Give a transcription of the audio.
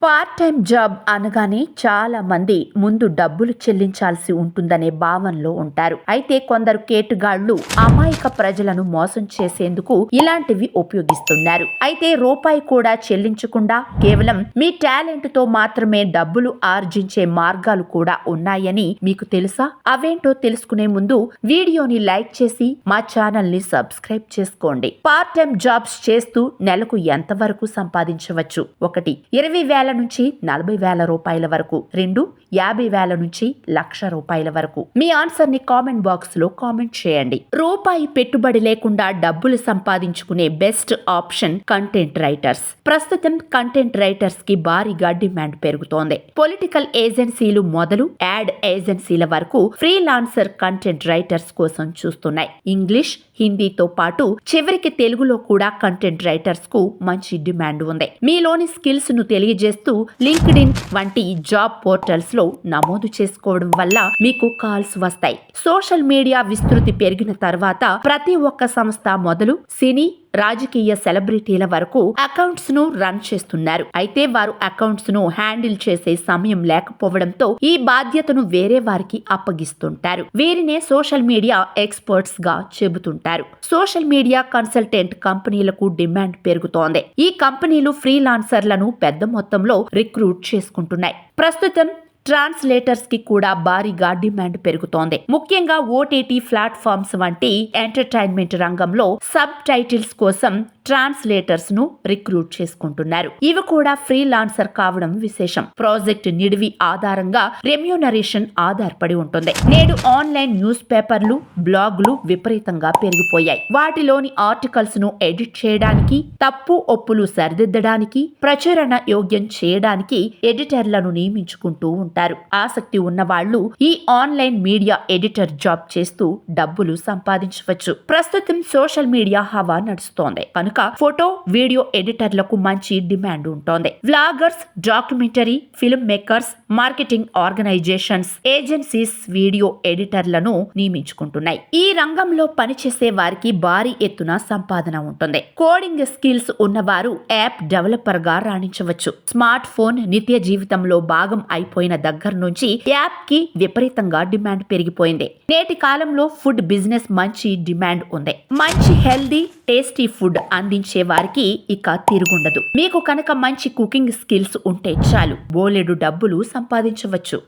Part time job అనగానే చాలా మంది ముందు డబ్బులు చెల్లించాల్సి ఉంటుందనే భావనలో ఉంటారు. అయితే కొందరు కేటుగాళ్లు అమాయక ప్రజలను మోసం చేసేందుకు ఇలాంటివి ఉపయోగిస్తున్నారు. అయితే రూపాయి కూడా చెల్లించకుండా కేవలం మీ టాలెంట్ తో మాత్రమే డబ్బులు ఆర్జించే మార్గాలు కూడా ఉన్నాయని మీకు తెలుసా? అవేంటో తెలుసుకునే ముందు వీడియోని లైక్ చేసి మా ఛానల్ ని సబ్స్క్రైబ్ చేసుకోండి. పార్ట్ టైం జాబ్స్ చేస్తూ నెలకు ఎంత వరకు సంపాదించవచ్చు? 1. 20,000 నుంచి 40,000 రూపాయల వరకు. 2. 50,000 నుంచి ₹1,00,000 వరకు. మీ ఆన్సర్ ని కామెంట్ బాక్స్ లో కామెంట్ చేయండి. రూపాయి పెట్టుబడి లేకుండా డబ్బులు సంపాదించుకునే బెస్ట్ ఆప్షన్ కంటెంట్ రైటర్స్. ప్రస్తుతం కంటెంట్ రైటర్స్ కి భారీగా డిమాండ్ పెరుగుతోంది. పొలిటికల్ ఏజెన్సీలు మొదలు యాడ్ ఏజెన్సీల వరకు ఫ్రీలాన్సర్ కంటెంట్ రైటర్స్ కోసం చూస్తున్నాయి. ఇంగ్లీష్, హిందీతో పాటు చివరికి తెలుగులో కూడా కంటెంట్ రైటర్స్ కు మంచి డిమాండ్ ఉంది. మీలోని స్కిల్స్ ను తెలియజేస్తూ లింక్డ్ఇన్ వంటి జాబ్ పోర్టల్స్ లో నమోదు చేసుకోవడం వల్ల మీకు కాల్స్ వస్తాయి. సోషల్ మీడియా విస్తృతి పెరిగిన తర్వాత ప్రతి ఒక్క సంస్థ మొదలు సినీ, రాజకీయ సెలబ్రిటీల వరకు అకౌంట్స్ ను రన్ చేస్తున్నారు. అయితే వారు అకౌంట్స్ ను హ్యాండిల్ చేసే సమయం లేకపోవడంతో ఈ బాధ్యతను వేరే వారికి అప్పగిస్తుంటారు. వీరినే సోషల్ మీడియా ఎక్స్పర్ట్స్ గా చెబుతుంటారు. సోషల్ మీడియా కన్సల్టెంట్ కంపెనీలకు డిమాండ్ పెరుగుతోంది. ఈ కంపెనీలు ఫ్రీలాన్సర్లను పెద్ద మొత్తంలో రిక్రూట్ చేసుకుంటున్నాయి. ప్రస్తుతం ట్రాన్స్లేటర్స్ కి కూడా భారీగా డిమాండ్ పెరుగుతోంది. ముఖ్యంగా ఓటీటీ ప్లాట్ఫామ్స్ వంటి ఎంటర్టైన్మెంట్ రంగంలో సబ్ టైటిల్స్ కోసం ట్రాన్స్లేటర్స్ ను రిక్రూట్ చేసుకుంటున్నారు. ఇవి కూడా ఫ్రీలాన్సర్ కావడం విశేషం. ప్రాజెక్ట్ నిడివి ఆధారంగా రెమ్యూనరేషన్ ఆధారపడి ఉంటుంది. నేడు ఆన్లైన్ న్యూస్ పేపర్లు, బ్లాగులు విపరీతంగా పెరిగిపోయాయి. వాటిలోని ఆర్టికల్స్ ను ఎడిట్ చేయడానికి, తప్పు ఒప్పులు సరిదిద్దడానికి, ప్రచురణ యోగ్యం చేయడానికి ఎడిటర్లను నియమించుకుంటూ ఉంటారు. ఆసక్తి ఉన్న వాళ్ళు ఈ ఆన్లైన్ మీడియా ఎడిటర్ జాబ్ చేస్తూ డబ్బులు సంపాదించవచ్చు. ప్రస్తుతం సోషల్ మీడియా హవా నడుస్తోంది కనుక ఫోటో, వీడియో ఎడిటర్లకు మంచి డిమాండ్ ఉంటోంది. Vloggers, documentary film makers, marketing organisations, agencies video ఎడిటర్లను నియమించుకుంటున్నాయి. ఈ రంగంలో పనిచేసే వారికి భారీ ఎత్తున సంపాదన ఉంటుంది. కోడింగ్ స్కిల్స్ ఉన్నవారు యాప్ డెవలపర్ గా రాణించవచ్చు. స్మార్ట్ ఫోన్ నిత్య జీవితంలో భాగం అయిపోయిన దగ్గర నుంచి యాప్ కి విపరీతంగా డిమాండ్ పెరిగిపోయింది. నేటి కాలంలో ఫుడ్ బిజినెస్ మంచి డిమాండ్ ఉంది. మంచి హెల్దీ, టేస్టీ ఫుడ్ అందించే వారికి ఇక తిరుగుండదు. మీకు కనుక మంచి కుకింగ్ స్కిల్స్ ఉంటే చాలు, బోలెడు డబ్బులు సంపాదించవచ్చు.